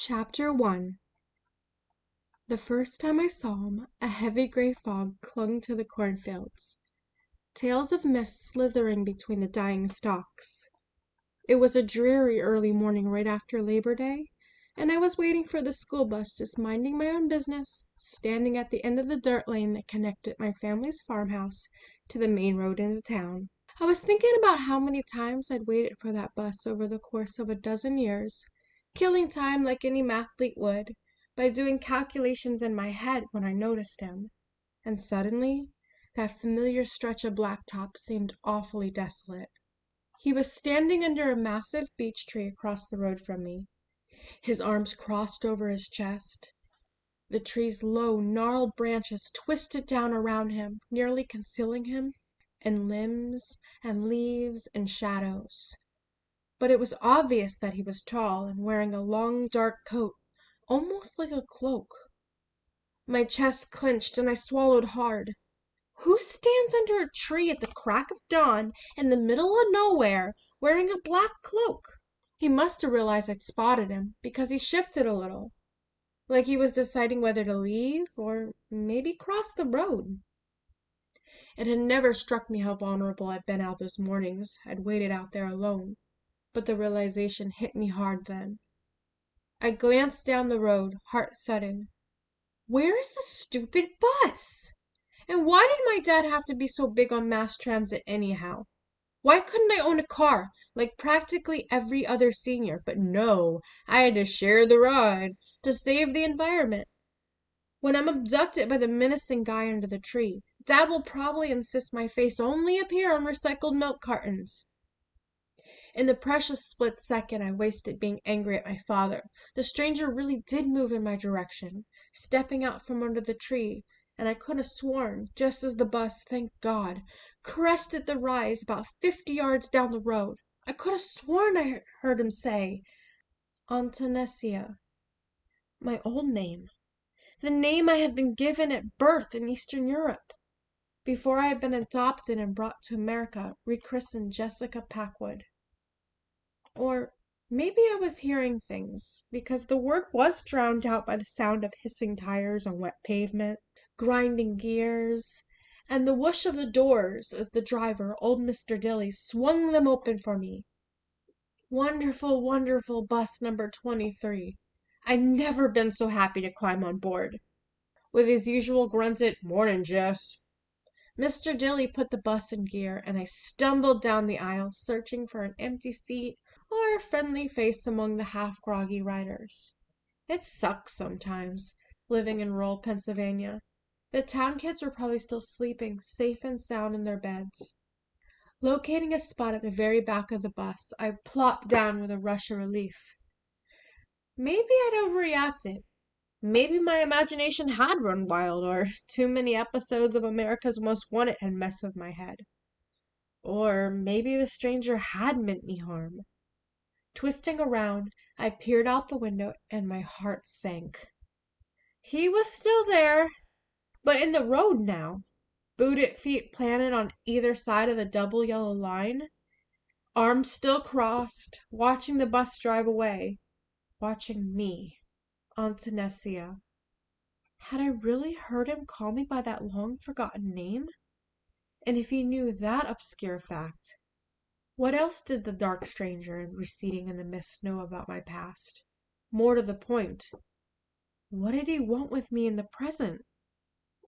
Chapter 1. The first time I saw him, a heavy gray fog clung to the cornfields, tails of mist slithering between the dying stalks. It was a dreary early morning right after Labor Day, and I was waiting for the school bus, just minding my own business, standing at the end of the dirt lane that connected my family's farmhouse to the main road into town. I was thinking about how many times I'd waited for that bus over the course of a dozen years, killing time like any mathlete would, by doing calculations in my head when I noticed him. And suddenly, that familiar stretch of blacktop seemed awfully desolate. He was standing under a massive beech tree across the road from me, his arms crossed over his chest. The tree's low, gnarled branches twisted down around him, nearly concealing him, and limbs and leaves and shadows. But it was obvious that he was tall and wearing a long dark coat, almost like a cloak. My chest clenched and I swallowed hard. Who stands under a tree at the crack of dawn in the middle of nowhere wearing a black cloak? He must have realized I'd spotted him because he shifted a little, like he was deciding whether to leave or maybe cross the road. It had never struck me how vulnerable I'd been out those mornings I'd waited out there alone, but the realization hit me hard then. I glanced down the road, heart thudding. Where is the stupid bus? And why did my dad have to be so big on mass transit anyhow? Why couldn't I own a car like practically every other senior? But no, I had to share the ride to save the environment. When I'm abducted by the menacing guy under the tree, Dad will probably insist my face only appear on recycled milk cartons. In the precious split second I wasted being angry at my father, the stranger really did move in my direction, stepping out from under the tree, and I could have sworn, just as the bus, thank God, crested the rise about 50 yards down the road, I could have sworn I heard him say, Antonesia, my old name, the name I had been given at birth in Eastern Europe, before I had been adopted and brought to America, rechristened Jessica Packwood. Or maybe I was hearing things, because the word was drowned out by the sound of hissing tires on wet pavement, grinding gears, and the whoosh of the doors as the driver, old Mr. Dilly, swung them open for me. Wonderful, wonderful bus number 23. I'd never been so happy to climb on board. With his usual grunted, "Morning, Jess," Mr. Dilly put the bus in gear, and I stumbled down the aisle, searching for an empty seat or a friendly face among the half-groggy riders. It sucks sometimes, living in rural Pennsylvania. The town kids were probably still sleeping, safe and sound in their beds. Locating a spot at the very back of the bus, I plopped down with a rush of relief. Maybe I'd overreacted. Maybe my imagination had run wild, or too many episodes of America's Most Wanted had messed with my head. Or maybe the stranger had meant me harm. Twisting around, I peered out the window and my heart sank. He was still there, but in the road now, booted feet planted on either side of the double yellow line, arms still crossed, watching the bus drive away, watching me, Antonesia. Had I really heard him call me by that long-forgotten name? And if he knew that obscure fact, what else did the dark stranger receding in the mist know about my past? More to the point, what did he want with me in the present?